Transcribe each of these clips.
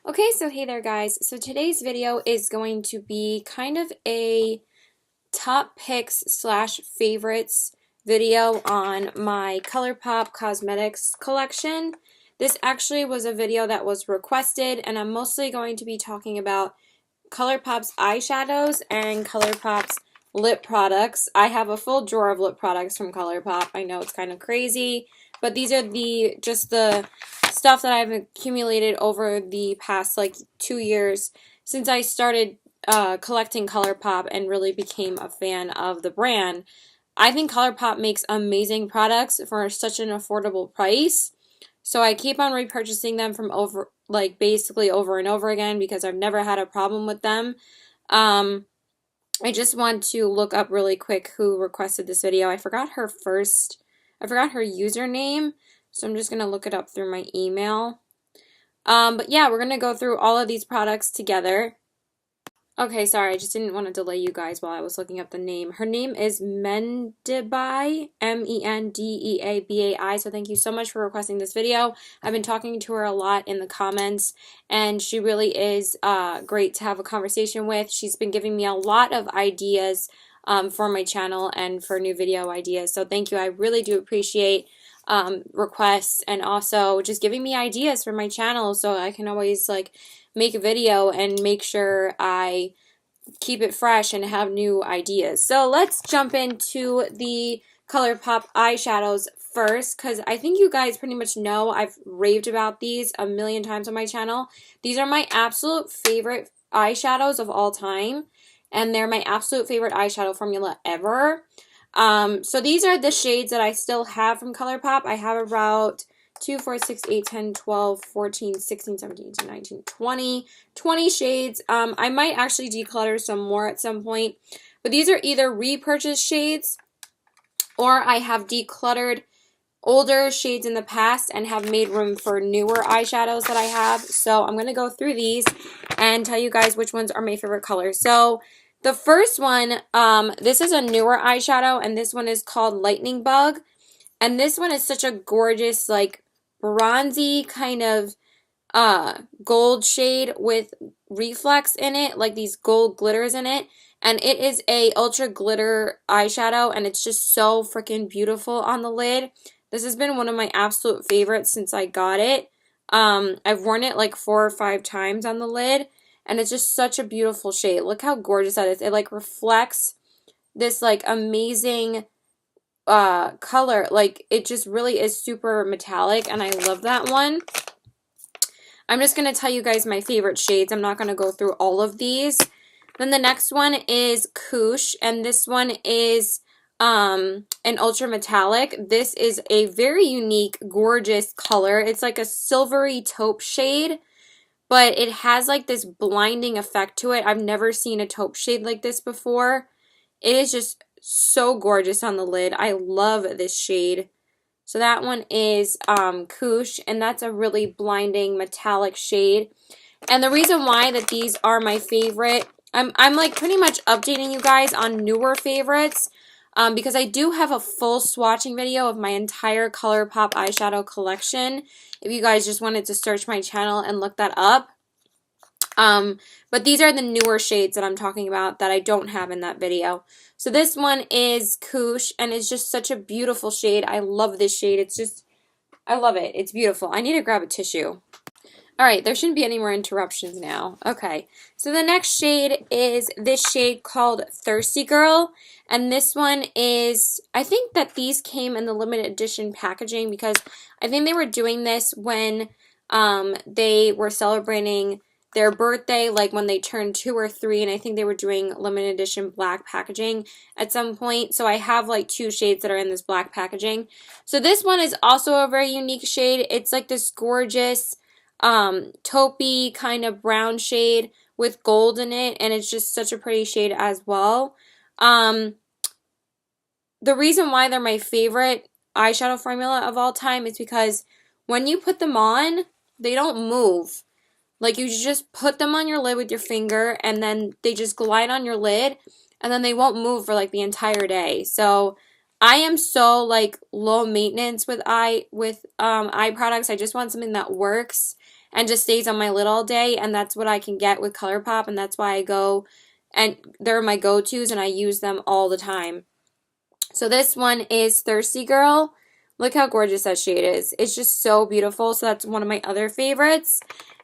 Okay, so hey there guys. So today's video is going to be kind of a top picks slash favorites video on my Colourpop Cosmetics collection. This actually was a video that was requested, and I'm mostly going to be talking about Colourpop's eyeshadows and Colourpop's lip products. I have a full drawer of lip products from Colourpop. I know it's kind of crazy, but these are just the stuff that I've accumulated over the past like 2 years since I started collecting Colourpop and really became a fan of the brand. I think Colourpop makes amazing products for such an affordable price. So I keep on repurchasing them from basically over and over again because I've never had a problem with them. I just want to look up really quick who requested this video. I forgot her username, so I'm just going to look it up through my email. But yeah, we're going to go through all of these products together. Okay, sorry, I just didn't want to delay you guys while I was looking up the name. Her name is mendeabai, mendeabai, so thank you so much for requesting this video. I've been talking to her a lot in the comments, and she really is great to have a conversation with. She's been giving me a lot of ideas for my channel and for new video ideas, so thank you. I really do appreciate requests and also just giving me ideas for my channel so I can always make a video and make sure I keep it fresh and have new ideas. So let's jump into the Colourpop eyeshadows first, because I think you guys pretty much know I've raved about these a million times on my channel. These are my absolute favorite eyeshadows of all time, and they're my absolute favorite eyeshadow formula ever. So these are the shades that I still have from Colourpop. I have about 2, 4, 6, 8, 10, 12, 14, 16, 17, 18, 19, 20 shades. I might actually declutter some more at some point, but these are either repurchased shades or I have decluttered older shades in the past and have made room for newer eyeshadows that I have. So I'm going to go through these and tell you guys which ones are my favorite colors. So the first one, this is a newer eyeshadow, and this one is called Lightning Bug. And this one is such a gorgeous, bronzy kind of gold shade with reflex in it, like these gold glitters in it. And it is a ultra glitter eyeshadow, and it's just so freaking beautiful on the lid. This has been one of my absolute favorites since I got it. I've worn it like 4 or 5 times on the lid, and it's just such a beautiful shade. Look how gorgeous that is. It reflects this amazing color. It just really is super metallic, and I love that one. I'm just going to tell you guys my favorite shades. I'm not going to go through all of these. Then the next one is Koosh, and this one is an ultra metallic. This is a very unique, gorgeous color. It's like a silvery taupe shade, but it has this blinding effect to it. I've never seen a taupe shade like this before. It is just so gorgeous on the lid. I love this shade. So that one is Koosh, and that's a really blinding metallic shade. And the reason why that these are my favorite, I'm pretty much updating you guys on newer favorites because I do have a full swatching video of my entire Colourpop eyeshadow collection if you guys just wanted to search my channel and look that up. But these are the newer shades that I'm talking about that I don't have in that video. So this one is Koosh, and it's just such a beautiful shade. I love this shade. I love it. It's beautiful. I need to grab a tissue. Alright, there shouldn't be any more interruptions now. Okay, so the next shade is this shade called Thirsty Girl, and this one is, I think that these came in the limited edition packaging because I think they were doing this when they were celebrating their birthday, like when they turned 2 or 3, and I think they were doing limited edition black packaging at some point. So I have 2 shades that are in this black packaging. So this one is also a very unique shade. It's like this gorgeous taupey kind of brown shade with gold in it, and it's just such a pretty shade as well. The reason why they're my favorite eyeshadow formula of all time is because when you put them on, they don't move. You just put them on your lid with your finger, and then they just glide on your lid, and then they won't move for the entire day. So I am so low maintenance with eye products. I just want something that works and just stays on my lid all day, and that's what I can get with Colourpop, and that's why I go, and they're my go-tos, and I use them all the time. So this one is Thirsty Girl. Look how gorgeous that shade is. It's just so beautiful. So that's one of my other favorites.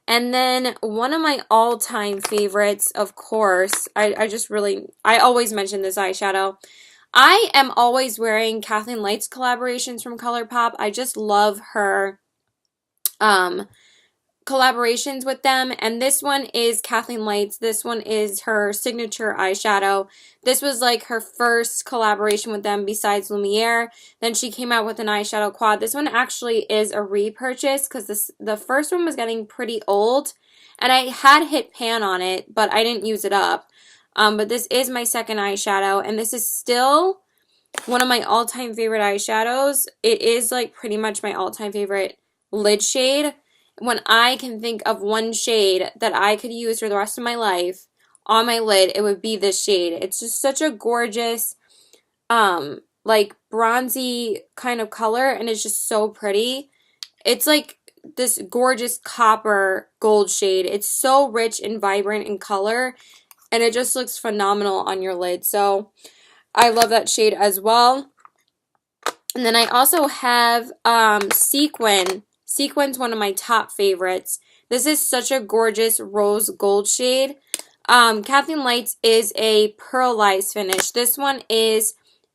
And then one of my all-time favorites, of course, I always mention this eyeshadow. I am always wearing Kathleen Lights collaborations from Colourpop. I just love her collaborations with them, and this one is Kathleen Lights. This one is her signature eyeshadow. This was like her first collaboration with them besides Lumiere. Then she came out with an eyeshadow quad. This one actually is a repurchase because the first one was getting pretty old, and I had hit pan on it, but I didn't use it up. But this is my second eyeshadow, and this is still one of my all-time favorite eyeshadows. It is like pretty much my all-time favorite lid shade. When I can think of one shade that I could use for the rest of my life on my lid, it would be this shade. It's just such a gorgeous, like bronzy kind of color, and it's just so pretty. It's like this gorgeous copper gold shade. It's so rich and vibrant in color, and it just looks phenomenal on your lid. So I love that shade as well. And then I also have Sequin. Sequin's one of my top favorites. This is such a gorgeous rose gold shade. Kathleen Lights is a pearlized finish. This one is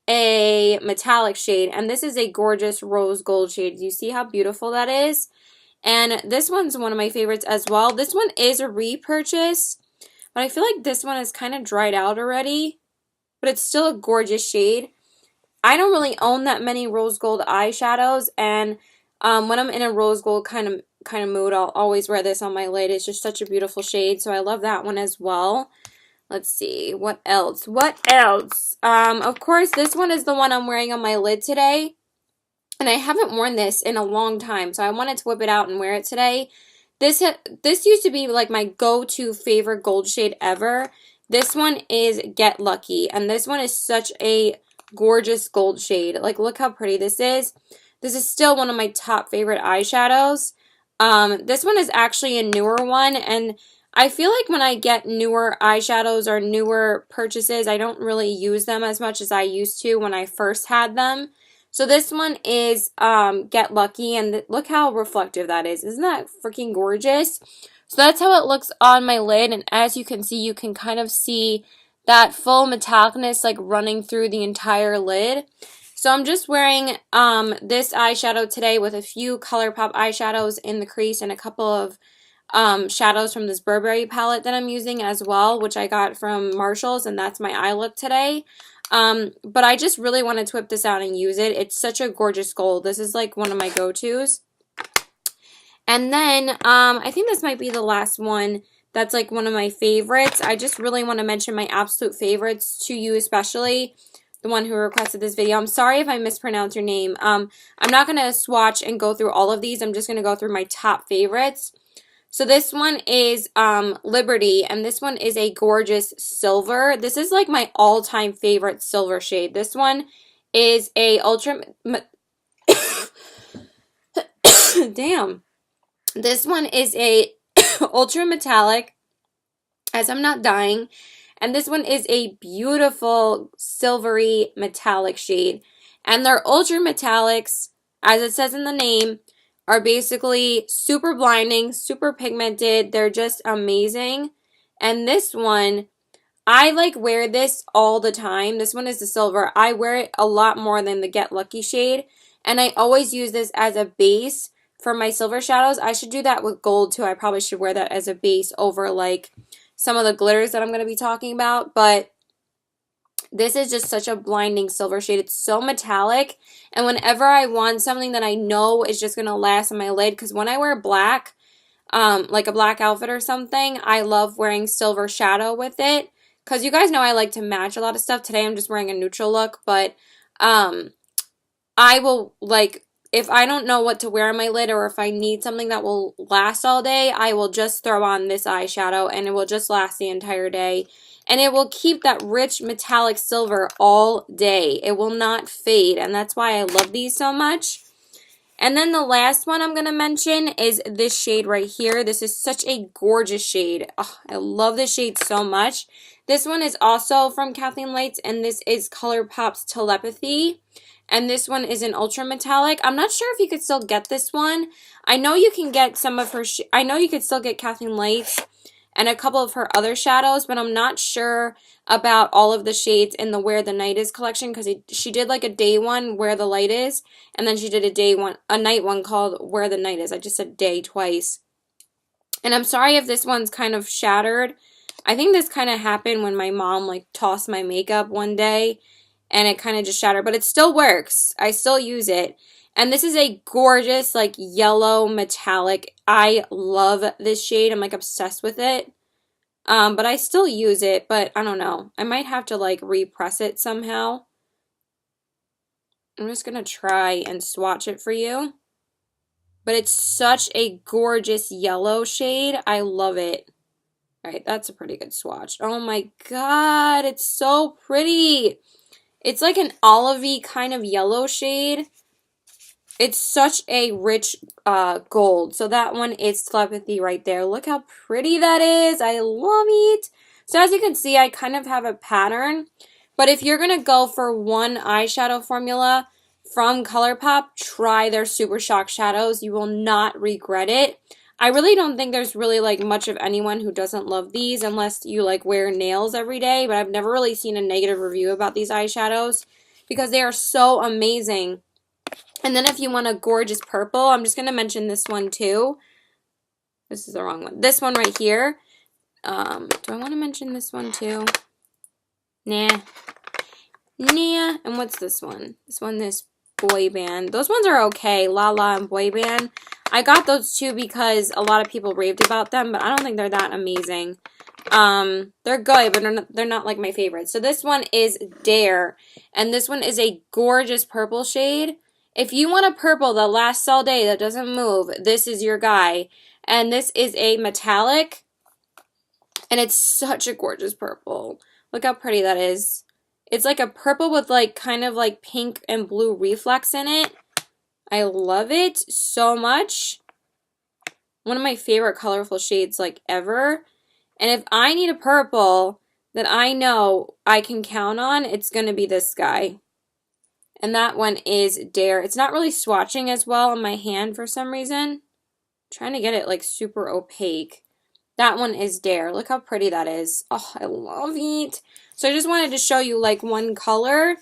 a metallic shade, and this is a gorgeous rose gold shade. Do you see how beautiful that is? And this one's one of my favorites as well. This one is a repurchase, but I feel like this one is kind of dried out already, but it's still a gorgeous shade. I don't really own that many rose gold eyeshadows, and when I'm in a rose gold kind of mood, I'll always wear this on my lid. It's just such a beautiful shade, so I love that one as well. Let's see, what else? What else? Of course, this one is the one I'm wearing on my lid today, and I haven't worn this in a long time, so I wanted to whip it out and wear it today. This used to be like my go-to favorite gold shade ever. This one is Get Lucky, and this one is such a gorgeous gold shade. Like, look how pretty this is. This is still one of my top favorite eyeshadows. This one is actually a newer one, and I feel like when I get newer eyeshadows or newer purchases, I don't really use them as much as I used to when I first had them. So this one is Get Lucky, and look how reflective that is. Isn't that freaking gorgeous? So that's how it looks on my lid, and as you can see, you can kind of see that full metallicness like running through the entire lid. So I'm just wearing this eyeshadow today with a few Colourpop eyeshadows in the crease and a couple of shadows from this Burberry palette that I'm using as well, which I got from Marshall's, and that's my eye look today. But I just really wanted to whip this out and use it. It's such a gorgeous gold. This is like one of my go-tos. And then I think this might be the last one that's like one of my favorites. I just really want to mention my absolute favorites to you, especially the one who requested this video. I'm sorry if I mispronounce your name. I'm not going to swatch and go through all of these. I'm just going to go through my top favorites. So this one is Liberty, and this one is a gorgeous silver. This is like my all-time favorite silver shade. This one is a ultra... Damn. This one is a ultra metallic, as I'm not dying. And this one is a beautiful silvery metallic shade. And their ultra metallics, as it says in the name, are basically super blinding, super pigmented. They're just amazing. And this one, I like wear this all the time. This one is the silver. I wear it a lot more than the Get Lucky shade. And I always use this as a base for my silver shadows. I should do that with gold too. I probably should wear that as a base over like some of the glitters that I'm going to be talking about, but this is just such a blinding silver shade. It's so metallic, and whenever I want something that I know is just going to last on my lid, because when I wear black, like a black outfit or something, I love wearing silver shadow with it, because you guys know I like to match a lot of stuff. Today I'm just wearing a neutral look, but I will, like, if I don't know what to wear on my lid, or if I need something that will last all day, I will just throw on this eyeshadow and it will just last the entire day. And it will keep that rich metallic silver all day. It will not fade, and that's why I love these so much. And then the last one I'm going to mention is this shade right here. This is such a gorgeous shade. Oh, I love this shade so much. This one is also from Kathleen Lights, and this is Colourpop's Telepathy. And this one is an ultra metallic. I'm not sure if you could still get this one. I know you can get some of her, I know you could still get Kathleen Lights and a couple of her other shadows, but I'm not sure about all of the shades in the Where the Night Is collection, because she did like a day one, Where the Light Is, and then she did a night one called Where the Night Is. I just said day twice. And I'm sorry if this one's kind of shattered. I think this kind of happened when my mom like tossed my makeup one day and it kind of just shattered, but it still works. I still use it. And this is a gorgeous, like, yellow metallic. I love this shade. I'm, like, obsessed with it. But I still use it, but I don't know. I might have to, like, repress it somehow. I'm just going to try and swatch it for you. But it's such a gorgeous yellow shade. I love it. All right, that's a pretty good swatch. Oh, my God. It's so pretty. It's like an olivey kind of yellow shade. It's such a rich gold. So that one is Telepathy right there. Look how pretty that is. I love it. So as you can see, I kind of have a pattern. But if you're going to go for one eyeshadow formula from Colourpop, try their Super Shock shadows. You will not regret it. I really don't think there's really like much of anyone who doesn't love these unless you like wear nails every day. But I've never really seen a negative review about these eyeshadows because they are so amazing. And then if you want a gorgeous purple, I'm just going to mention this one too. This is the wrong one. This one right here. Do I want to mention this one too? Nah. Nah. And what's this one? This boy band. Those ones are okay. Lala and boy band. I got those too because a lot of people raved about them, but I don't think they're that amazing. They're good, but they're not like my favorite. So this one is Dare. And this one is a gorgeous purple shade. If you want a purple that lasts all day, that doesn't move, this is your guy. And this is a metallic. And it's such a gorgeous purple. Look how pretty that is. It's like a purple with like kind of like pink and blue reflex in it. I love it so much. One of my favorite colorful shades like ever. And if I need a purple that I know I can count on, it's going to be this guy. And that one is Dare. It's not really swatching as well on my hand for some reason. I'm trying to get it like super opaque. That one is Dare. Look how pretty that is. Oh, I love it. So I just wanted to show you like one color.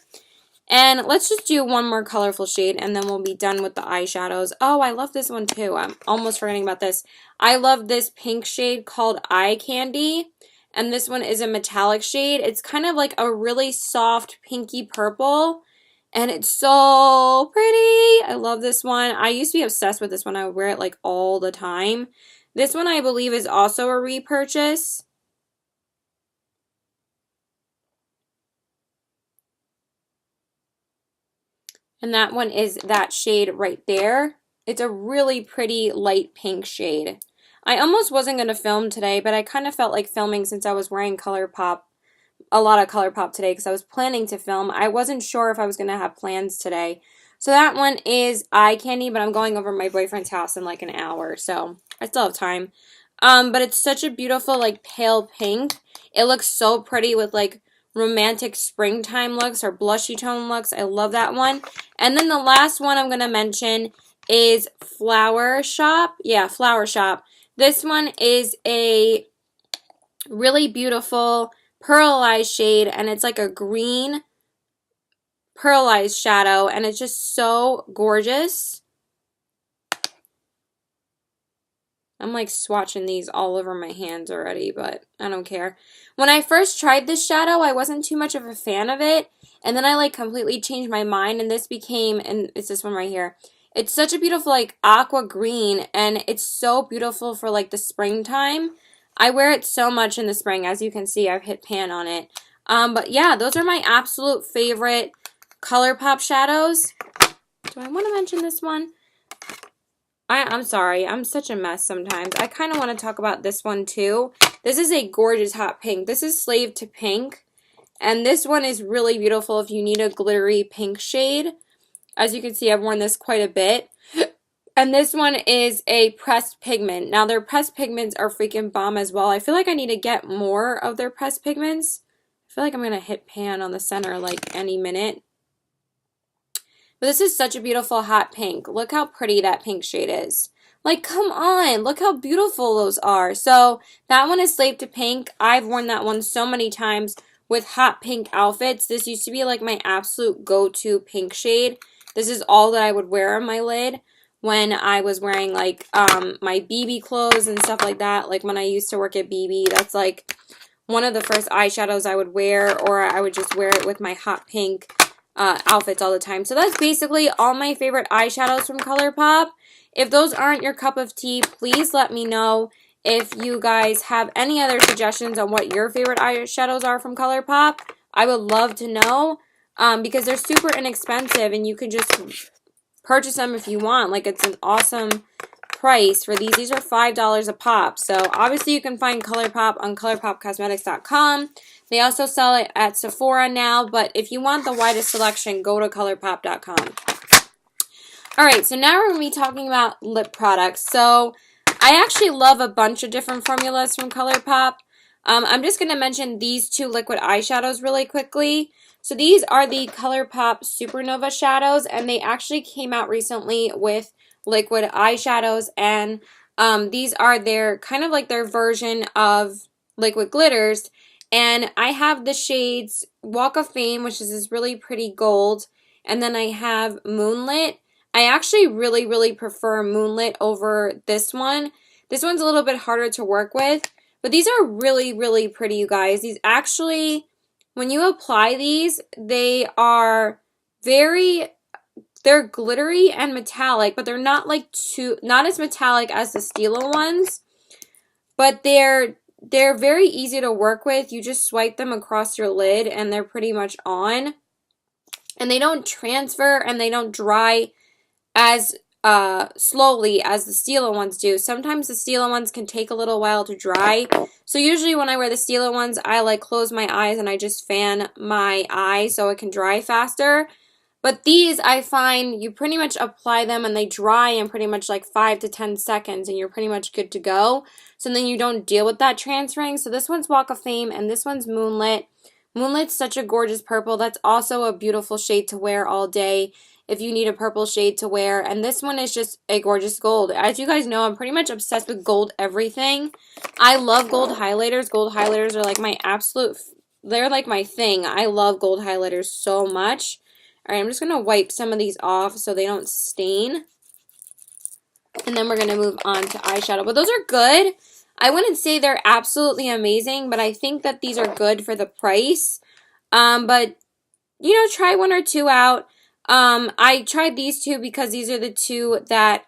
And let's just do one more colorful shade and then we'll be done with the eyeshadows. Oh, I love this one too. I'm almost forgetting about this. I love this pink shade called Eye Candy. And this one is a metallic shade. It's kind of like a really soft pinky purple. And it's so pretty. I love this one. I used to be obsessed with this one. I would wear it like all the time. This one I believe is also a repurchase. And that one is that shade right there. It's a really pretty light pink shade. I almost wasn't going to film today, but I kind of felt like filming since I was wearing Colourpop. A lot of Colourpop today because I was planning to film. I wasn't sure if I was going to have plans today. So that one is Eye Candy, but I'm going over to my boyfriend's house in like an hour, so I still have time. But it's such a beautiful like pale pink. It looks so pretty with like romantic springtime looks or blushy tone looks. I love that one. And then the last one I'm going to mention is Flower Shop. Yeah, Flower Shop. This one is a really beautiful pearlized shade, and it's like a green pearlized shadow, and it's just so gorgeous. I'm like swatching these all over my hands already, but I don't care. When I first tried this shadow, I wasn't too much of a fan of it, and then I like completely changed my mind, and this became, and it's this one right here. It's such a beautiful like aqua green, and it's so beautiful for like the springtime. I wear it so much in the spring. As you can see, I've hit pan on it. But yeah, those are my absolute favorite Colourpop shadows. Do I want to mention this one? I'm sorry. I'm such a mess sometimes. I kind of want to talk about this one too. This is a gorgeous hot pink. This is Slave to Pink. And this one is really beautiful if you need a glittery pink shade. As you can see, I've worn this quite a bit. And this one is a pressed pigment. Now, their pressed pigments are freaking bomb as well. I feel like I need to get more of their pressed pigments. I feel like I'm going to hit pan on the center like any minute. But this is such a beautiful hot pink. Look how pretty that pink shade is. Like, come on. Look how beautiful those are. So, that one is Slave to Pink. I've worn that one so many times with hot pink outfits. This used to be like my absolute go-to pink shade. This is all that I would wear on my lid when I was wearing like my BB clothes and stuff like that. Like when I used to work at BB, that's like one of the first eyeshadows I would wear, or I would just wear it with my hot pink outfits all the time. So that's basically all my favorite eyeshadows from Colourpop. If those aren't your cup of tea, please let me know. If you guys have any other suggestions on what your favorite eyeshadows are from Colourpop, I would love to know because they're super inexpensive and you can just purchase them if you want. Like, it's an awesome price for these. These are $5 a pop. So obviously you can find Colourpop on ColourPopCosmetics.com. They also sell it at Sephora now, but if you want the widest selection, go to ColourPop.com. Alright, so now we're going to be talking about lip products. So I actually love a bunch of different formulas from Colourpop. I'm just going to mention these two liquid eyeshadows really quickly. So these are the Colourpop Supernova shadows, and they actually came out recently with liquid eyeshadows, and these are their kind of like their version of liquid glitters. And I have the shades Walk of Fame, which is this really pretty gold, and then I have Moonlit. I actually really prefer Moonlit over this one. This one's a little bit harder to work with, but these are really pretty, you guys. These actually, when you apply these, they are they're glittery and metallic, but they're not like not as metallic as the Stila ones, but they're very easy to work with. You just swipe them across your lid and they're pretty much on. And they don't transfer and they don't dry as slowly as the Stila ones do. Sometimes the Stila ones can take a little while to dry. So usually when I wear the Stila ones, I like close my eyes and I just fan my eye so it can dry faster. But these, I find you pretty much apply them and they dry in pretty much like 5 to 10 seconds and you're pretty much good to go. So then you don't deal with that transferring. So this one's Walk of Fame and this one's Moonlit. Moonlit's such a gorgeous purple. That's also a beautiful shade to wear all day if you need a purple shade to wear. And this one is just a gorgeous gold. As you guys know, I'm pretty much obsessed with gold everything. I love gold highlighters. Gold highlighters are like my absolute, they're like my thing. I love gold highlighters so much. Alright, I'm just going to wipe some of these off so they don't stain. And then we're going to move on to eyeshadow. But those are good. I wouldn't say they're absolutely amazing, but I think that these are good for the price. But, you know, try one or two out. I tried these two because these are the two that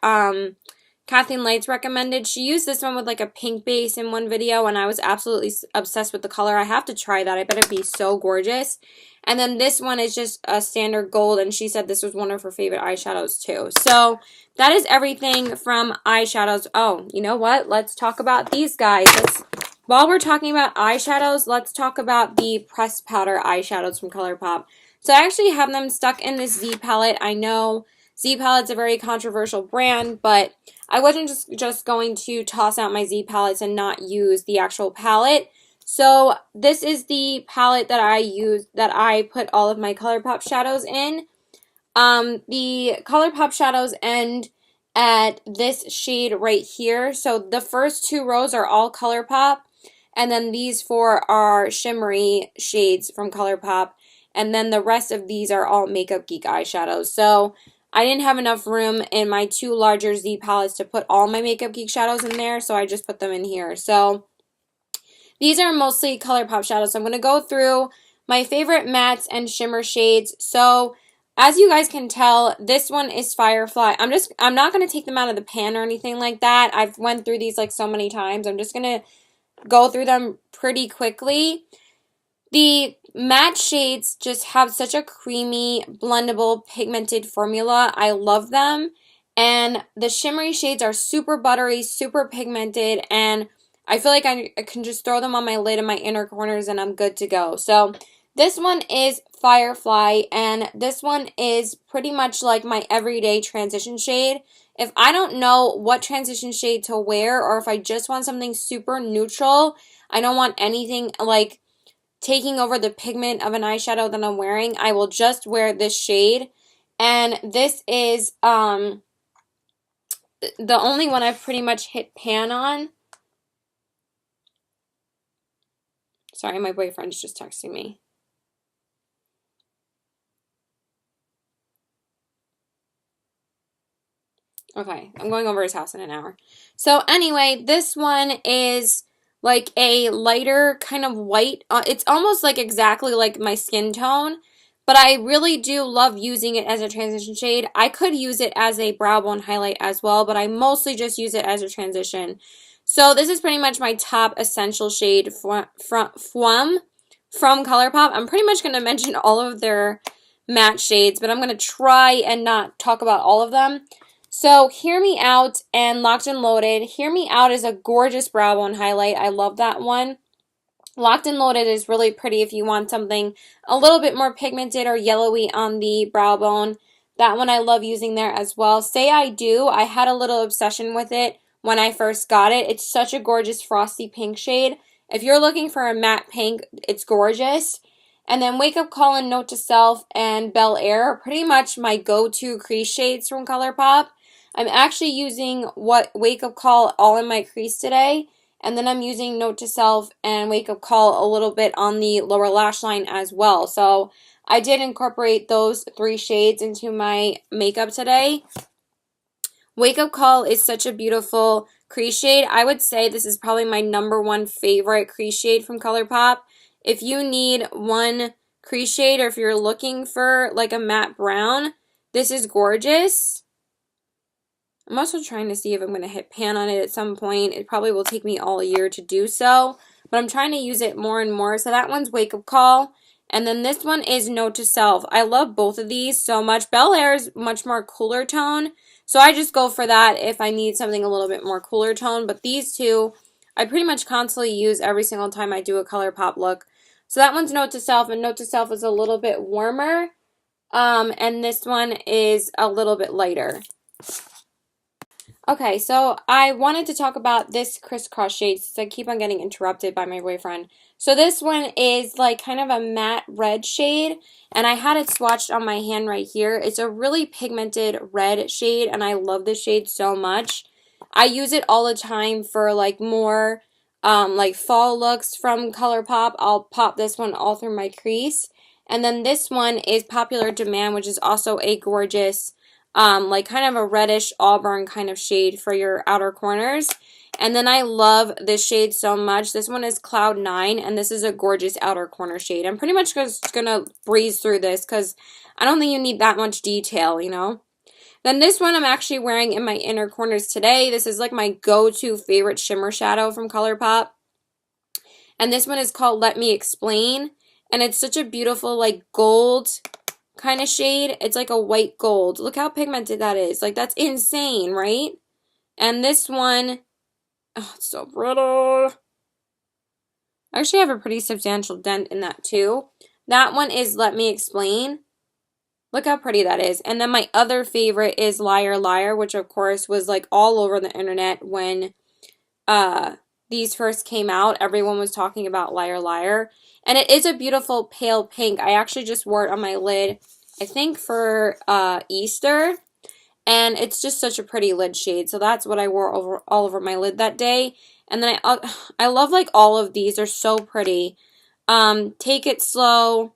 Kathleen Lights recommended. She used this one with like a pink base in one video, and I was absolutely obsessed with the color. I have to try that. I bet it'd be so gorgeous. And then this one is just a standard gold, and she said this was one of her favorite eyeshadows too. So that is everything from eyeshadows. Oh, you know what? Let's talk about these guys. While we're talking about eyeshadows, let's talk about the pressed powder eyeshadows from Colourpop. So I actually have them stuck in this Z palette. I know Z palette's a very controversial brand, but I wasn't just going to toss out my Z palettes and not use the actual palette. So this is the palette that I use, that I put all of my Colourpop shadows in. The Colourpop shadows end at this shade right here. So the first two rows are all Colourpop, and then these four are shimmery shades from Colourpop, and then the rest of these are all Makeup Geek eyeshadows. So I didn't have enough room in my two larger Z palettes to put all my Makeup Geek shadows in there, so I just put them in here. So these are mostly Colourpop shadows. So I'm going to go through my favorite mattes and shimmer shades. So as you guys can tell, this one is Firefly. I'm not going to take them out of the pan or anything like that. I've went through these like so many times. I'm just going to go through them pretty quickly. The matte shades just have such a creamy, blendable, pigmented formula. I love them. And the shimmery shades are super buttery, super pigmented, and I feel like I can just throw them on my lid and my inner corners and I'm good to go. So this one is Firefly, and this one is pretty much like my everyday transition shade. if I don't know what transition shade to wear, or if I just want something super neutral, I don't want anything like taking over the pigment of an eyeshadow that I'm wearing, I will just wear this shade. And this is the only one I've pretty much hit pan on. Sorry, my boyfriend's just texting me. Okay, I'm going over his house in an hour. So anyway, this one is like a lighter kind of white. It's almost like exactly like my skin tone, but I really do love using it as a transition shade. I could use it as a brow bone highlight as well, but I mostly just use it as a transition. So this is pretty much my top essential shade from Colourpop. I'm pretty much going to mention all of their matte shades, but I'm going to try and not talk about all of them. So, Hear Me Out and Locked and Loaded. Hear Me Out is a gorgeous brow bone highlight. I love that one. Locked and Loaded is really pretty if you want something a little bit more pigmented or yellowy on the brow bone. That one I love using there as well. Say I Do. I had a little obsession with it when I first got it. It's such a gorgeous frosty pink shade. If you're looking for a matte pink, it's gorgeous. And then Wake Up Call and Note to Self and Bel Air are pretty much my go-to crease shades from Colourpop. I'm actually using Wake Up Call all in my crease today, and then I'm using Note to Self and Wake Up Call a little bit on the lower lash line as well. So I did incorporate those 3 shades into my makeup today. Wake Up Call is such a beautiful crease shade. I would say this is probably my #1 favorite crease shade from Colourpop. If you need one crease shade, or if you're looking for like a matte brown, this is gorgeous. I'm also trying to see if I'm going to hit pan on it at some point. It probably will take me all year to do so, but I'm trying to use it more and more. So that one's Wake Up Call, and then this one is Note to Self. I love both of these so much. Bel Air is much more cooler tone, so I just go for that if I need something a little bit more cooler tone, but these two I pretty much constantly use every single time I do a Colourpop look. So that one's Note to Self, and Note to Self is a little bit warmer, and this one is a little bit lighter. Okay, so I wanted to talk about this crisscross shade since I keep on getting interrupted by my boyfriend. So this one is like kind of a matte red shade, and I had it swatched on my hand right here. It's a really pigmented red shade, and I love this shade so much. I use it all the time for like more like fall looks from Colourpop. I'll pop this one all through my crease. And then this one is Popular Demand, which is also a gorgeous like kind of a reddish auburn kind of shade for your outer corners. And then I love this shade so much. This one is Cloud 9, and this is a gorgeous outer corner shade. I'm pretty much just going to breeze through this because I don't think you need that much detail, you know. Then this one I'm actually wearing in my inner corners today. This is like my go-to favorite shimmer shadow from Colourpop. And this one is called Let Me Explain. And it's such a beautiful like gold kind of shade. It's like a white gold. Look how pigmented that is. Like, that's insane, right? And this one, oh, it's so brittle. I actually have a pretty substantial dent in that too. That one is Let Me Explain. Look how pretty that is. And then my other favorite is Liar Liar, which of course was like all over the internet when these first came out. Everyone was talking about Liar Liar. And it is a beautiful pale pink. I actually just wore it on my lid, I think for Easter. And it's just such a pretty lid shade. So that's what I wore all over my lid that day. And then I love like all of these. They're so pretty. Take It Slow.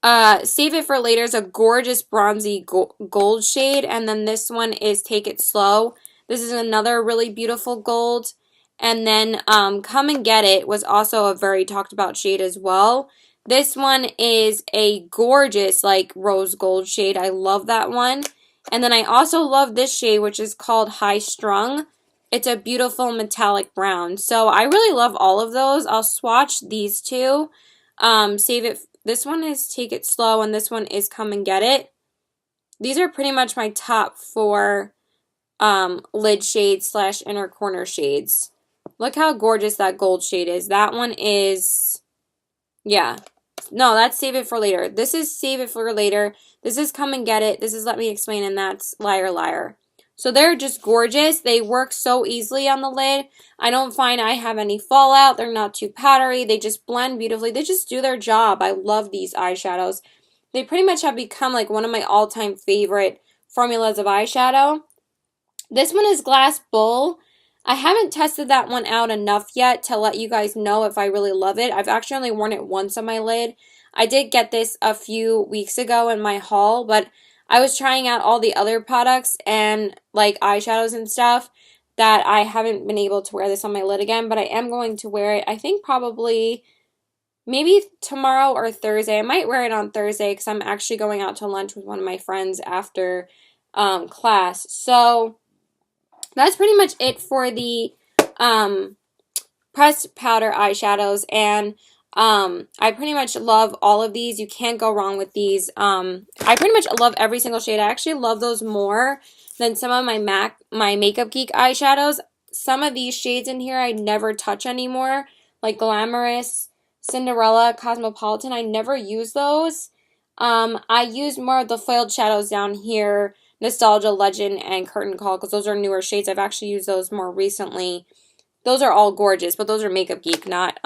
Save It for Later is a gorgeous bronzy gold shade. And then this one is Take It Slow. This is another really beautiful gold. And then Come and Get It was also a very talked about shade as well. This one is a gorgeous like rose gold shade. I love that one. And then I also love this shade, which is called High Strung. It's a beautiful metallic brown. So I really love all of those. I'll swatch these two. Save It. This one is Take It Slow, and this one is Come and Get It. These are pretty much my top 4 lid shades / inner corner shades. Look how gorgeous that gold shade is. That one is, yeah, No, that's save it for later. This is save it for later. This is come and get it. This is let me explain, and that's liar liar. So they're just gorgeous. They work so easily on the lid. I don't find I have any fallout. They're not too powdery. They just blend beautifully. They just do their job. I love these eyeshadows. They pretty much have become like one of my all-time favorite formulas of eyeshadow. This one is Glass Bowl. I haven't tested that one out enough yet to let you guys know if I really love it. I've actually only worn it once on my lid. I did get this a few weeks ago in my haul, but I was trying out all the other products and like eyeshadows and stuff that I haven't been able to wear this on my lid again, but I am going to wear it, I think probably maybe tomorrow or Thursday. I might wear it on Thursday because I'm actually going out to lunch with one of my friends after class. So that's pretty much it for the pressed powder eyeshadows, and I pretty much love all of these. You can't go wrong with these. I pretty much love every single shade. I actually love those more than some of my Makeup Geek eyeshadows. Some of these shades in here I never touch anymore, like Glamorous, Cinderella, Cosmopolitan. I never use those. I use more of the foiled shadows down here, Nostalgia, Legend, and Curtain Call, because those are newer shades. I've actually used those more recently. Those are all gorgeous, but those are Makeup Geek, not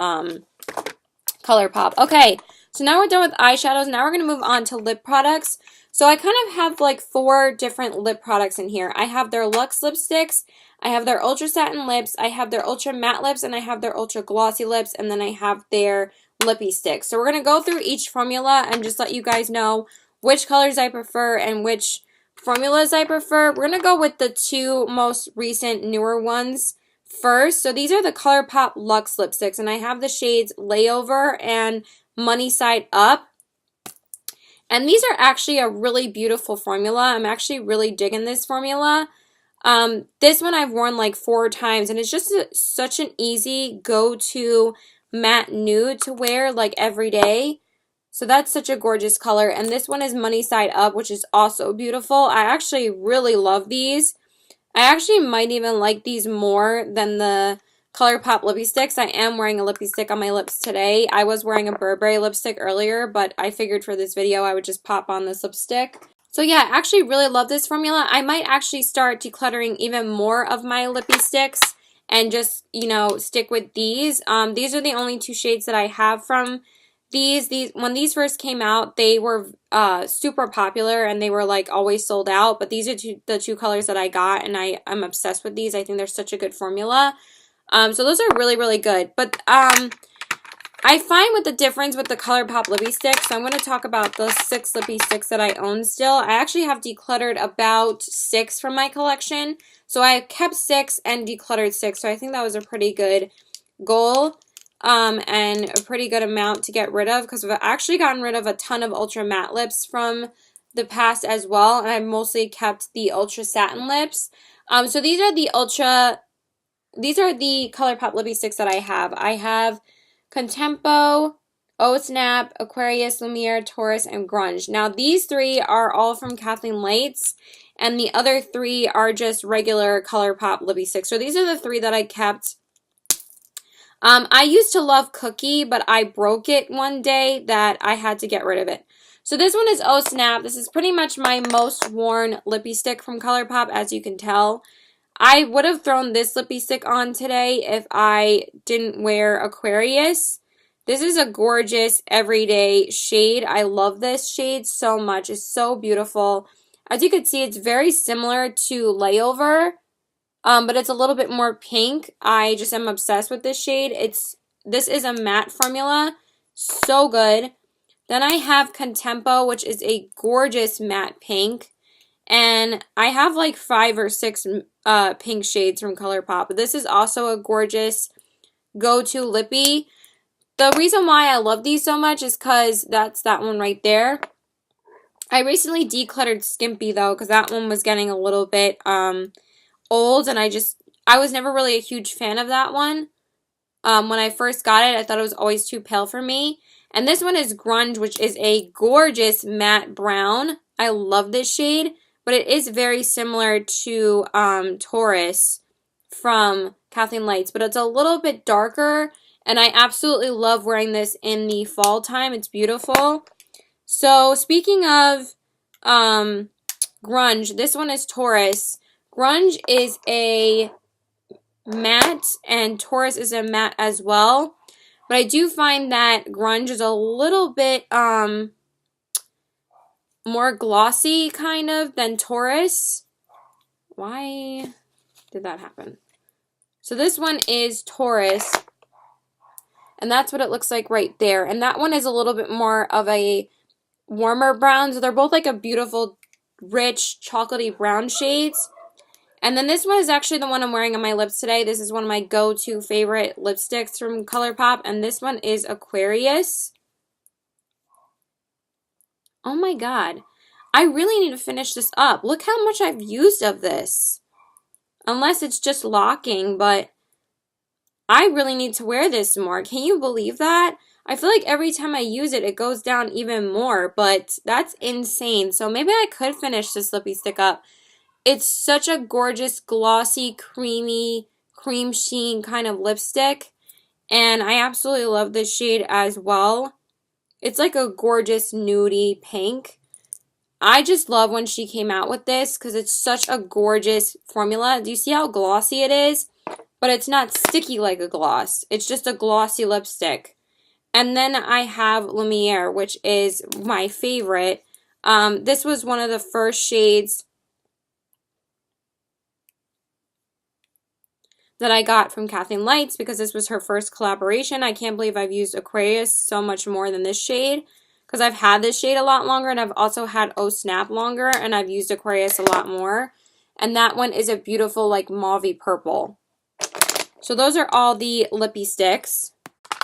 Colourpop. Okay, so now we're done with eyeshadows. Now we're going to move on to lip products. So I kind of have like 4 different lip products in here. I have their Luxe lipsticks, I have their Ultra Satin lips, I have their Ultra Matte lips, and I have their Ultra Glossy lips, and then I have their Lippy Sticks. So we're going to go through each formula and just let you guys know which colors I prefer and which formulas I prefer. We're going to go with the 2 most recent newer ones first. So these are the Colourpop Luxe lipsticks, and I have the shades Layover and Money Side Up. And these are actually a really beautiful formula. I'm actually really digging this formula. This one I've worn like 4 times, and it's just such an easy go-to matte nude to wear like every day. So that's such a gorgeous color. And this one is Money Side Up, which is also beautiful. I actually really love these. I actually might even like these more than the Colourpop Lippy Sticks. I am wearing a lippy stick on my lips today. I was wearing a Burberry lipstick earlier, but I figured for this video I would just pop on this lipstick. So yeah, I actually really love this formula. I might actually start decluttering even more of my lippy sticks and just, you know, stick with these. These are the only 2 shades that I have from these. When these first came out, they were super popular and they were like always sold out, but these are the 2 colors that I got, and I'm obsessed with these. I think they're such a good formula. So those are really, really good. But I find with the difference with the Colourpop Lippy Sticks, so I'm going to talk about the 6 lippy sticks that I own still. I actually have decluttered about 6 from my collection. So I kept 6 and decluttered 6. So I think that was a pretty good goal and a pretty good amount to get rid of, because I've actually gotten rid of a ton of Ultra Matte lips from the past as well. And I've mostly kept the Ultra Satin lips. So these are the Colourpop Lippy Sticks that I have. I have Contempo, Oh Snap, Aquarius, Lumiere, Taurus, and Grunge. Now these 3 are all from Kathleen Lights, and the other 3 are just regular Colourpop Lippy Sticks. So these are the 3 that I kept. I used to love Cookie, but I broke it one day that I had to get rid of it. So this one is Oh Snap. This is pretty much my most worn lippy stick from Colourpop, as you can tell. I would have thrown this lippy stick on today if I didn't wear Aquarius. This is a gorgeous everyday shade. I love this shade so much. It's so beautiful. As you can see, it's very similar to Layover, but it's a little bit more pink. I just am obsessed with this shade. This is a matte formula. So good. Then I have Contempo, which is a gorgeous matte pink. And I have like 5 or 6 pink shades from Colourpop. But this is also a gorgeous go-to lippy. The reason why I love these so much is because that's that one right there. I recently decluttered Skimpy though, because that one was getting a little bit old, and I was never really a huge fan of that one. When I first got it, I thought it was always too pale for me. And this one is Grunge, which is a gorgeous matte brown. I love this shade, but it is very similar to Taurus from Kathleen Lights, but it's a little bit darker, And I absolutely love wearing this in the fall time. It's beautiful. So speaking of grunge, this one is Taurus. Grunge is a matte and Taurus is a matte as well. But I do find that grunge is a little bit more glossy kind of than Taurus. Why did that happen? So this one is Taurus. And that's what it looks like right there. And that one is a little bit more of a warmer brown. So they're both like a beautiful, rich, chocolatey brown shades. And then this one is actually the one I'm wearing on my lips today. This is one of my go-to favorite lipsticks from Colourpop. And this one is Aquarius. Oh my god. I really need to finish this up. Look how much I've used of this. Unless it's just locking, but I really need to wear this more. Can you believe that? I feel like every time I use it, it goes down even more, but that's insane. So maybe I could finish this lippy stick up. It's such a gorgeous, glossy, creamy, cream sheen kind of lipstick. And I absolutely love this shade as well. It's like a gorgeous nudie pink. I just love when she came out with this because it's such a gorgeous formula. Do you see how glossy it is? But it's not sticky like a gloss. It's just a glossy lipstick. And then I have Lumiere, which is my favorite. This was one of the first shades that I got from Kathleen Lights because this was her first collaboration. I can't believe I've used Aquarius so much more than this shade because I've had this shade a lot longer and I've also had Oh Snap longer and I've used Aquarius a lot more. And that one is a beautiful like mauvey purple. So those are all the lippy sticks.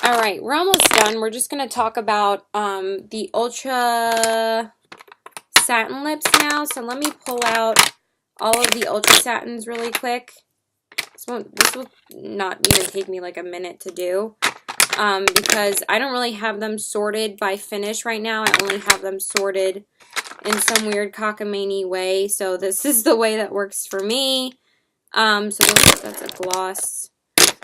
All right, we're almost done. We're just going to talk about the Ultra Satin lips now. So let me pull out all of the Ultra Satins really quick. This will not even take me like a minute to do because I don't really have them sorted by finish right now. I only have them sorted in some weird cockamamie way. So this is the way that works for me. So that's a gloss.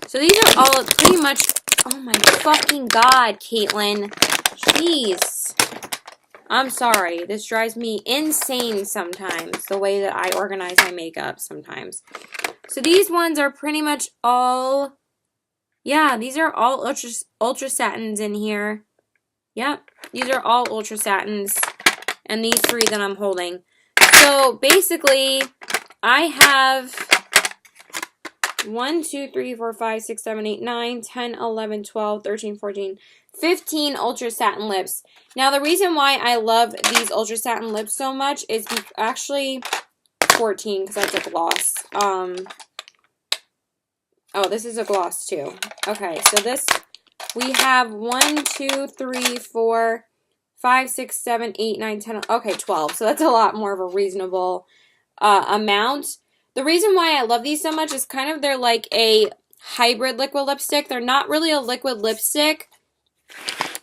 So these are all pretty much, oh my fucking god, Caitlin. Jeez. I'm sorry. This drives me insane sometimes, the way that I organize my makeup sometimes. So these ones are pretty much all, yeah, these are all ultra satins in here. Yep, these are all ultra satins. And these three that I'm holding. So basically, I have 1, 2, 3, 4, 5, 6, 7, 8, 9, 10, 11, 12, 13, 14, 15 Ultra Satin lips. Now, the reason why I love these Ultra Satin lips so much is actually 14 because that's a gloss. Oh, this is a gloss too. Okay, so this, we have 1, 2, 3, 4, 5, 6, 7, 8, 9, 10, okay, 12. So that's a lot more of a reasonable amount. The reason why I love these so much is kind of they're like a hybrid liquid lipstick. They're not really a liquid lipstick,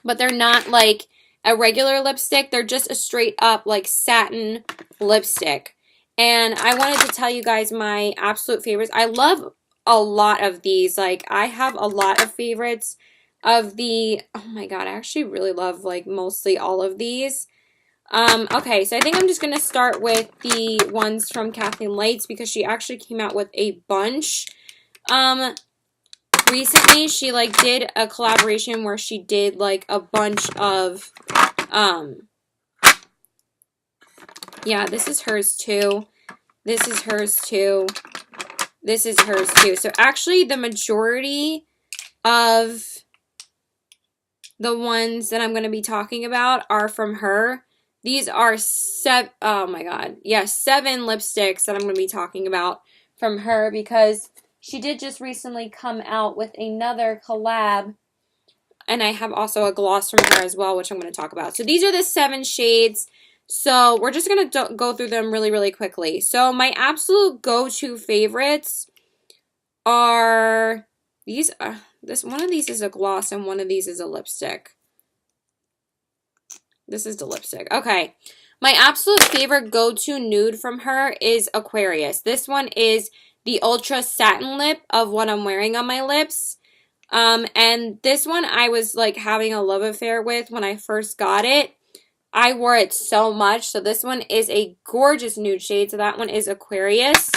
but they're not like a regular lipstick. They're just a straight up like satin lipstick. And I wanted to tell you guys my absolute favorites. I love a lot of these. Like I have a lot of favorites of the, oh my god, I actually really love like mostly all of these. Okay, so I think I'm just going to start with the ones from Kathleen Lights because she actually came out with a bunch. Recently she like did a collaboration where she did like a bunch of, yeah, this is hers too. This is hers too. This is hers too. So actually the majority of the ones that I'm going to be talking about are from her. These are oh my god. Yeah, 7 lipsticks that I'm going to be talking about from her because she did just recently come out with another collab. And I have also a gloss from her as well, which I'm going to talk about. So these are the 7 shades. So we're just going to go through them really, really quickly. So my absolute go-to favorites are these. One of these is a gloss and one of these is a lipstick. This is the lipstick. Okay. My absolute favorite go-to nude from her is Aquarius. This one is the Ultra Satin Lip of what I'm wearing on my lips. And this one I was like having a love affair with when I first got it. I wore it so much. So this one is a gorgeous nude shade. So that one is Aquarius.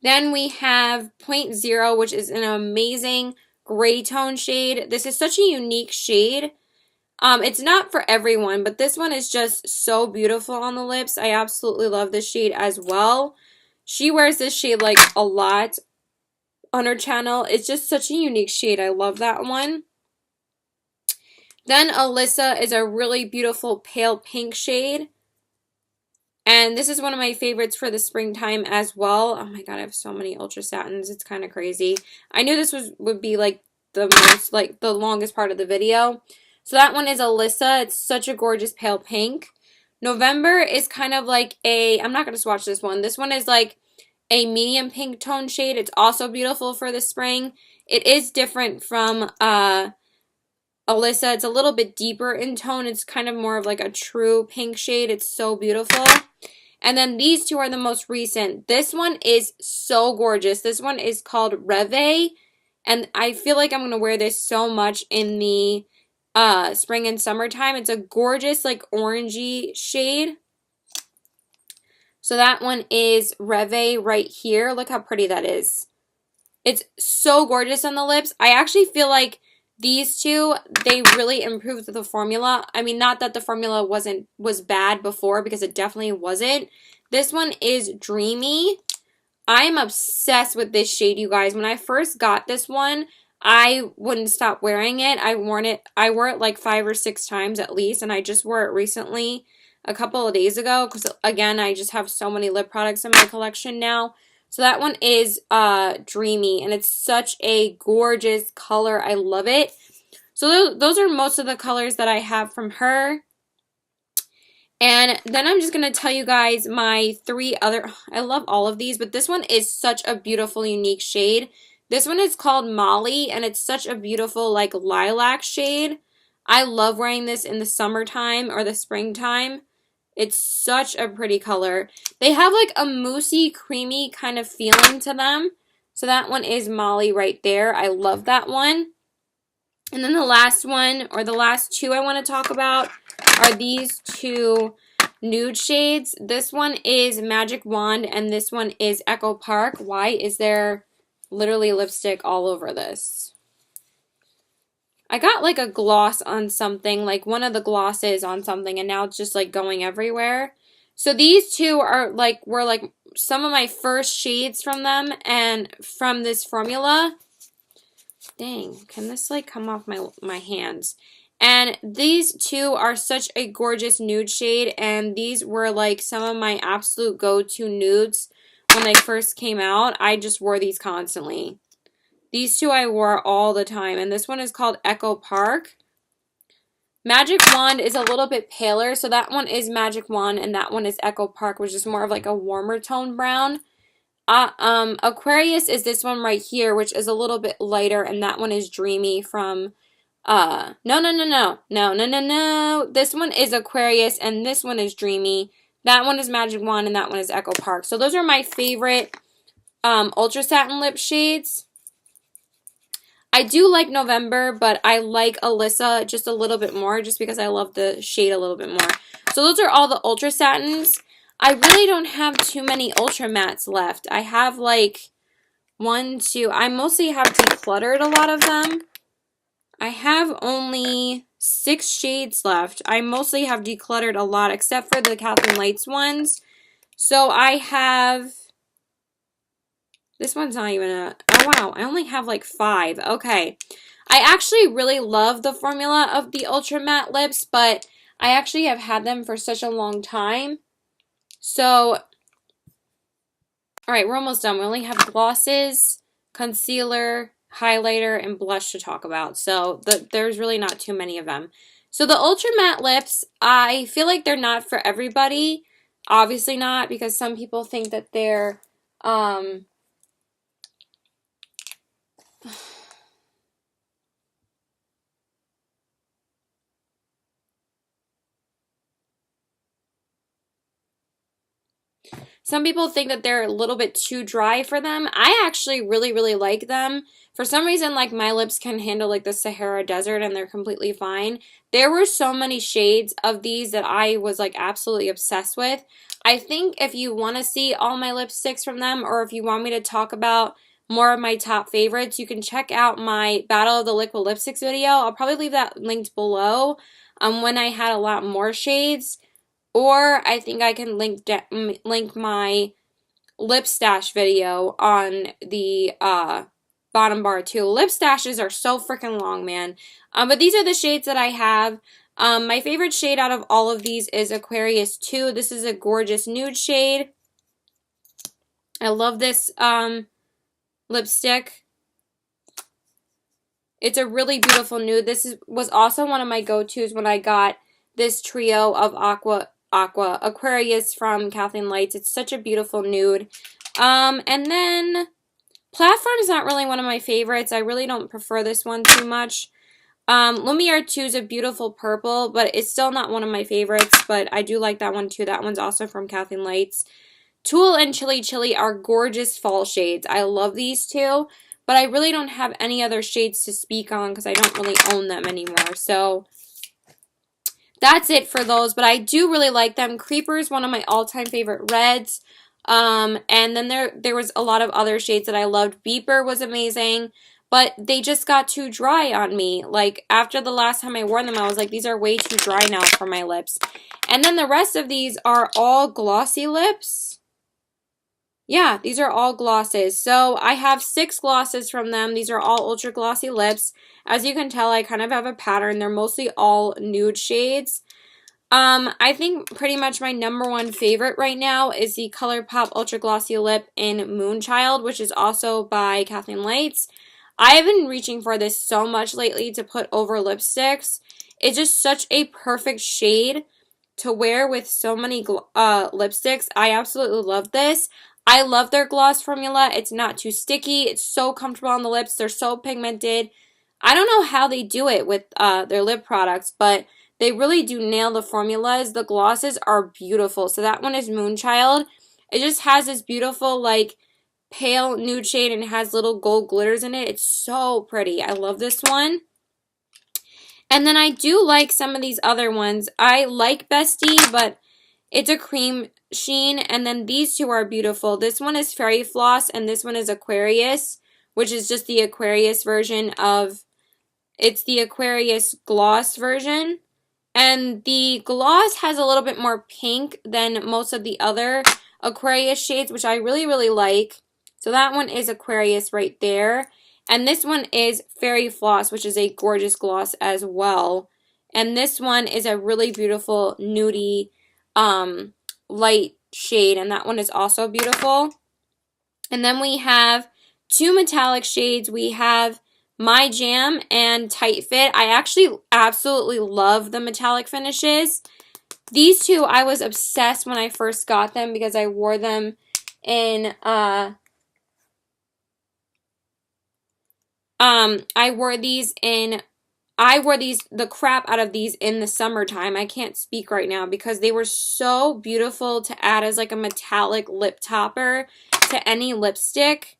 Then we have Point Zero, which is an amazing gray tone shade. This is such a unique shade. It's not for everyone, but this one is just so beautiful on the lips. I absolutely love this shade as well. She wears this shade like a lot on her channel. It's just such a unique shade. I love that one. Then Alyssa is a really beautiful pale pink shade. And this is one of my favorites for the springtime as well. Oh my god, I have so many Ultra Satins. It's kind of crazy. I knew this would be like the most, like the longest part of the video. So that one is Alyssa. It's such a gorgeous pale pink. November is kind of like a, I'm not going to swatch this one. This one is like a medium pink tone shade. It's also beautiful for the spring. It is different from Alyssa. It's a little bit deeper in tone. It's kind of more of like a true pink shade. It's so beautiful. And then these two are the most recent. This one is so gorgeous. This one is called Reve. And I feel like I'm going to wear this so much in the spring and summertime. It's a gorgeous like orangey shade. So that one is Reve right here. Look how pretty that is. It's so gorgeous on the lips. I actually feel like these two, they really improved the formula. I mean, not that the formula was bad before, because it definitely wasn't. This one is Dreamy. I'm obsessed with this shade, you guys. When I first got this one, I wouldn't stop wearing it. I wore it like 5 or 6 times at least, and I just wore it recently a couple of days ago because, again, I just have so many lip products in my collection now. So that one is Dreamy, and it's such a gorgeous color. I love it. So those are most of the colors that I have from her. And then I'm just going to tell you guys my 3 other, I love all of these, but this one is such a beautiful, unique shade. This one is called Molly, and it's such a beautiful, like, lilac shade. I love wearing this in the summertime or the springtime. It's such a pretty color. They have like a moussey, creamy kind of feeling to them. So that one is Molly right there. I love that one. And then the last one, or the last 2 I want to talk about, are these 2 nude shades. This one is Magic Wand, and this one is Echo Park. Why is there literally lipstick all over this? I got like a gloss on something, like one of the glosses on something, and now it's just like going everywhere. So these 2 are like, were like some of my first shades from them and from this formula. Dang, can this like come off my hands? And these 2 are such a gorgeous nude shade, and these were like some of my absolute go-to nudes when they first came out. I just wore these constantly. These 2 I wore all the time, and this one is called Echo Park. Magic Wand is a little bit paler, so that one is Magic Wand, and that one is Echo Park, which is more of like a warmer tone brown. Aquarius is this one right here, which is a little bit lighter, and that one is Dreamy from, no. This one is Aquarius, and this one is Dreamy. That one is Magic Wand, and that one is Echo Park. So those are my favorite, Ultra Satin lip shades. I do like November, but I like Alyssa just a little bit more just because I love the shade a little bit more. So those are all the Ultra Satins. I really don't have too many Ultra Mattes left. I have like 1, 2. I mostly have decluttered a lot of them. I have only 6 shades left. I mostly have decluttered a lot except for the Kathleen Lights ones. So I have... This one's not even a... Oh, wow. I only have like 5. Okay. I actually really love the formula of the Ultra Matte lips, but I actually have had them for such a long time. So, alright, we're almost done. We only have glosses, concealer, highlighter, and blush to talk about. So, there's really not too many of them. So, the Ultra Matte lips, I feel like they're not for everybody. Obviously not, because some people think that they're... Some people think that they're a little bit too dry for them. I actually really, really like them. For some reason, like my lips can handle like the Sahara Desert and they're completely fine. There were so many shades of these that I was like absolutely obsessed with. I think if you want to see all my lipsticks from them, or if you want me to talk about more of my top favorites, you can check out my Battle of the Liquid Lipsticks video. I'll probably leave that linked below when I had a lot more shades. Or I think I can link my lip stash video on the bottom bar too. Lip stashes are so freaking long, man. But these are the shades that I have. My favorite shade out of all of these is Aquarius 2. This is a gorgeous nude shade. I love this lipstick. It's a really beautiful nude. This was also one of my go-tos when I got this trio of Aqua Aquarius from Kathleen Lights. It's such a beautiful nude. And then Platform is not really one of my favorites. I really don't prefer this one too much. Lumiere 2 is a beautiful purple, but it's still not one of my favorites, but I do like that one too. That one's also from Kathleen Lights. Tulle and Chili Chili are gorgeous fall shades. I love these two, but I really don't have any other shades to speak on because I don't really own them anymore. So that's it for those, but I do really like them. Creeper is one of my all-time favorite reds. And then there was a lot of other shades that I loved. Beeper was amazing, but they just got too dry on me. Like, after the last time I wore them, I was like, these are way too dry now for my lips. And then the rest of these are all glossy lips. Yeah, these are all glosses. So I have 6 glosses from them. These are all ultra glossy lips. As you can tell, I kind of have a pattern. They're mostly all nude shades. I think pretty much my number one favorite right now is the Colourpop Ultra Glossy Lip in Moonchild, which is also by Kathleen Lights. I have been reaching for this so much lately to put over lipsticks. It's just such a perfect shade to wear with so many lipsticks. I absolutely love this. I love their gloss formula. It's not too sticky. It's so comfortable on the lips. They're so pigmented. I don't know how they do it with their lip products, but they really do nail the formulas. The glosses are beautiful. So that one is Moonchild. It just has this beautiful, like, pale nude shade and it has little gold glitters in it. It's so pretty. I love this one. And then I do like some of these other ones. I like Bestie, but it's a cream sheen. And then these two are beautiful. This one is Fairy Floss and this one is Aquarius, which is just the Aquarius version of, it's the Aquarius gloss version. And the gloss has a little bit more pink than most of the other Aquarius shades, which I really, really like. So that one is Aquarius right there. And this one is Fairy Floss, which is a gorgeous gloss as well. And this one is a really beautiful nudie light shade. And that one is also beautiful. And then we have 2 metallic shades. We have My Jam and Tight Fit. I actually absolutely love the metallic finishes. These two I was obsessed when I first got them because I wore them in I wore the crap out of these in the summertime. I can't speak right now because they were so beautiful to add as like a metallic lip topper to any lipstick.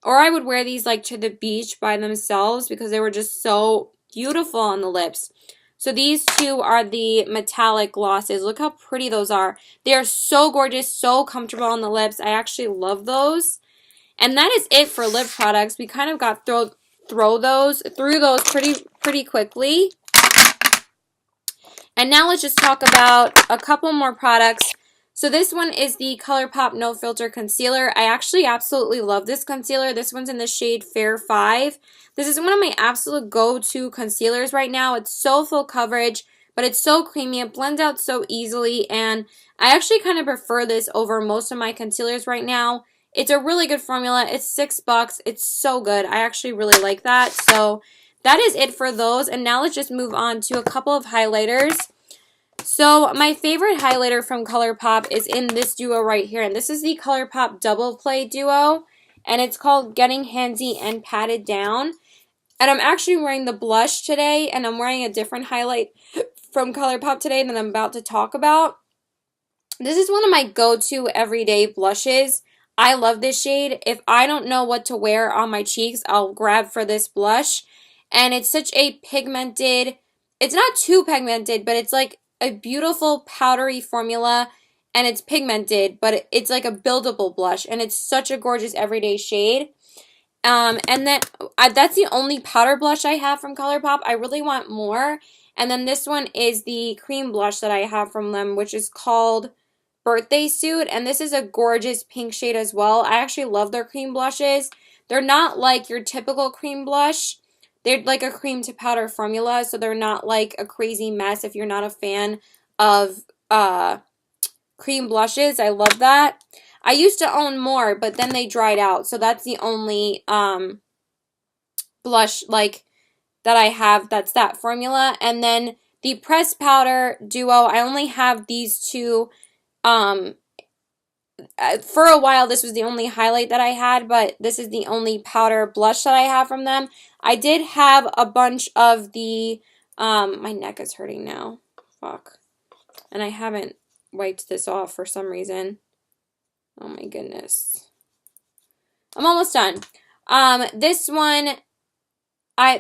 Or I would wear these like to the beach by themselves because they were just so beautiful on the lips. So these two are the metallic glosses. Look how pretty those are. They are so gorgeous, so comfortable on the lips. I actually love those. And that is it for lip products. We kind of got through those pretty quickly. And now let's just talk about a couple more products. So this one is the Colourpop No Filter Concealer. I actually absolutely love this concealer. This one's in the shade Fair 5. This is one of my absolute go-to concealers right now. It's so full coverage, but it's so creamy. It blends out so easily, and I actually kind of prefer this over most of my concealers right now. It's a really good formula. It's $6. It's so good. I actually really like that. So that is it for those. And now let's just move on to a couple of highlighters. So my favorite highlighter from Colourpop is in this duo right here. And this is the Colourpop Double Play Duo. And it's called Getting Handsy and Patted Down. And I'm actually wearing the blush today. And I'm wearing a different highlight from Colourpop today that I'm about to talk about. This is one of my go-to everyday blushes. I love this shade. If I don't know what to wear on my cheeks, I'll grab for this blush. And it's such a pigmented, it's not too pigmented, but it's like a beautiful powdery formula, and it's pigmented, but it's like a buildable blush, and it's such a gorgeous everyday shade. And then that's the only powder blush I have from Colourpop. I really want more. And then this one is the cream blush that I have from them, which is called Birthday Suit. And this is a gorgeous pink shade as well. I actually love their cream blushes. They're not like your typical cream blush. They're like a cream to powder formula, so they're not like a crazy mess if you're not a fan of cream blushes. I love that. I used to own more, but then they dried out. So that's the only blush like that I have that's that formula. And then the pressed powder duo, I only have these two. For a while, this was the only highlight that I had, but this is the only powder blush that I have from them. I did have a bunch of the, my neck is hurting now. Fuck. And I haven't wiped this off for some reason. Oh my goodness. I'm almost done. This one,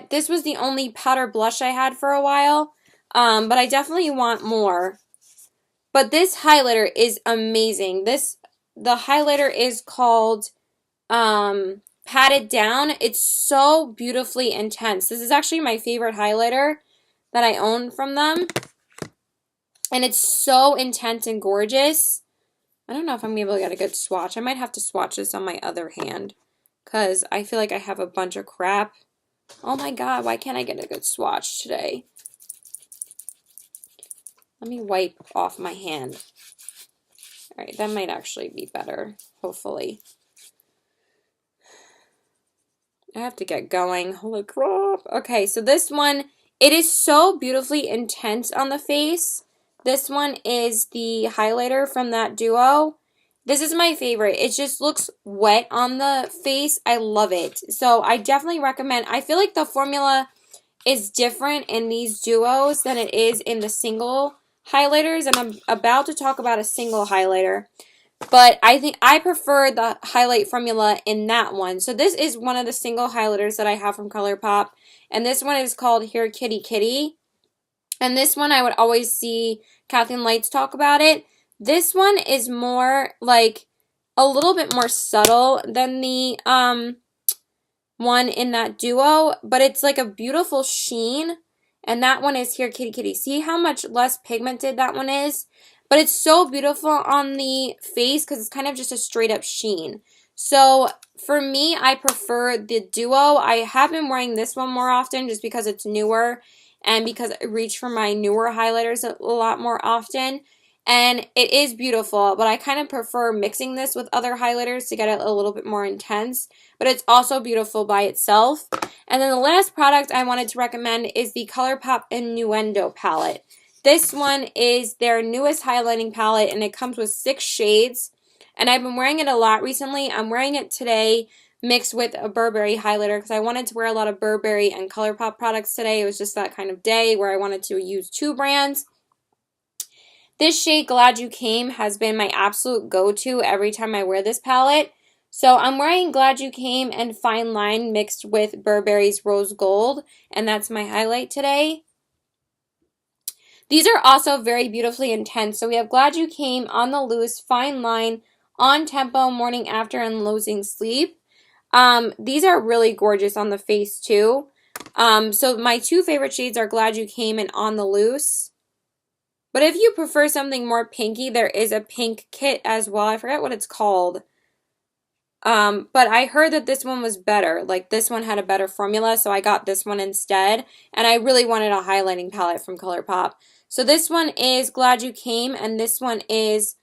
this was the only powder blush I had for a while, but I definitely want more. But this highlighter is amazing. The highlighter is called Patted Down. It's so beautifully intense. This is actually my favorite highlighter that I own from them. And it's so intense and gorgeous. I don't know if I'm going to be able to get a good swatch. I might have to swatch this on my other hand, because I feel like I have a bunch of crap. Oh my god, why can't I get a good swatch today? Let me wipe off my hand. Alright, that might actually be better, hopefully. I have to get going. Holy crap. Okay, so this one, it is so beautifully intense on the face. This one is the highlighter from that duo. This is my favorite. It just looks wet on the face. I love it. So I definitely recommend. I feel like the formula is different in these duos than it is in the single highlighters. And I'm about to talk about a single highlighter. But I think I prefer the highlight formula in that one. So this is one of the single highlighters that I have from Colourpop. And this one is called Here Kitty Kitty. And this one I would always see Kathleen Lights talk about it. This one is more like a little bit more subtle than the one in that duo, but it's like a beautiful sheen. And that one is Here Kitty Kitty. See how much less pigmented that one is? But it's so beautiful on the face because it's kind of just a straight up sheen. So for me, I prefer the duo. I have been wearing this one more often just because it's newer and because I reach for my newer highlighters a lot more often. And it is beautiful, but I kind of prefer mixing this with other highlighters to get it a little bit more intense. But it's also beautiful by itself. And then the last product I wanted to recommend is the Colourpop Innuendo palette. This one is their newest highlighting palette, and it comes with 6 shades. And I've been wearing it a lot recently. I'm wearing it today mixed with a Burberry highlighter because I wanted to wear a lot of Burberry and Colourpop products today. It was just that kind of day where I wanted to use 2 brands. This shade, Glad You Came, has been my absolute go-to every time I wear this palette. So I'm wearing Glad You Came and Fine Line mixed with Burberry's Rose Gold, and that's my highlight today. These are also very beautifully intense. So we have Glad You Came, On the Loose, Fine Line, On Tempo, Morning After, and Losing Sleep. These are really gorgeous on the face too. So my 2 favorite shades are Glad You Came and On the Loose. But if you prefer something more pinky, there is a pink kit as well. I forget what it's called. But I heard that this one was better. Like, this one had a better formula, so I got this one instead. And I really wanted a highlighting palette from Colourpop. So this one is Glad You Came, and this one is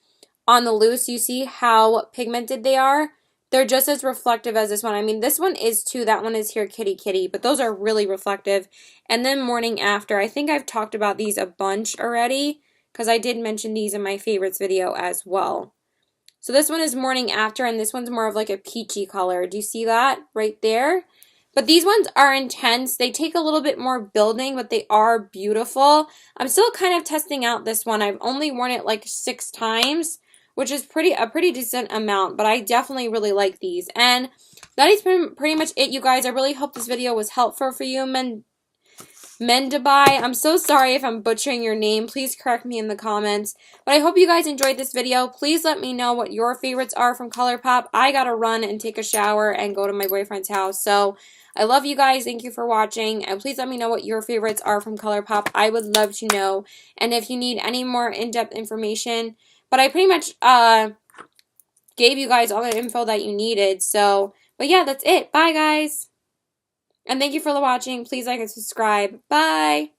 On the Loose. You see how pigmented they are? They're just as reflective as this one. I mean, this one is too. That one is Here Kitty Kitty, but those are really reflective. And then Morning After. I think I've talked about these a bunch already because I did mention these in my favorites video as well. So this one is Morning After, and this one's more of like a peachy color. Do you see that right there? But these ones are intense. They take a little bit more building, but they are beautiful. I'm still kind of testing out this one. I've only worn it like 6 times, which is a pretty decent amount, but I definitely really like these. And that is pretty much it, you guys. I really hope this video was helpful for you, mendeabai. I'm so sorry if I'm butchering your name. Please correct me in the comments. But I hope you guys enjoyed this video. Please let me know what your favorites are from Colourpop. I gotta run and take a shower and go to my boyfriend's house. So I love you guys. Thank you for watching. And please let me know what your favorites are from Colourpop. I would love to know. And if you need any more in-depth information. But I pretty much gave you guys all the info that you needed. So, but yeah, that's it. Bye, guys. And thank you for watching. Please like and subscribe. Bye.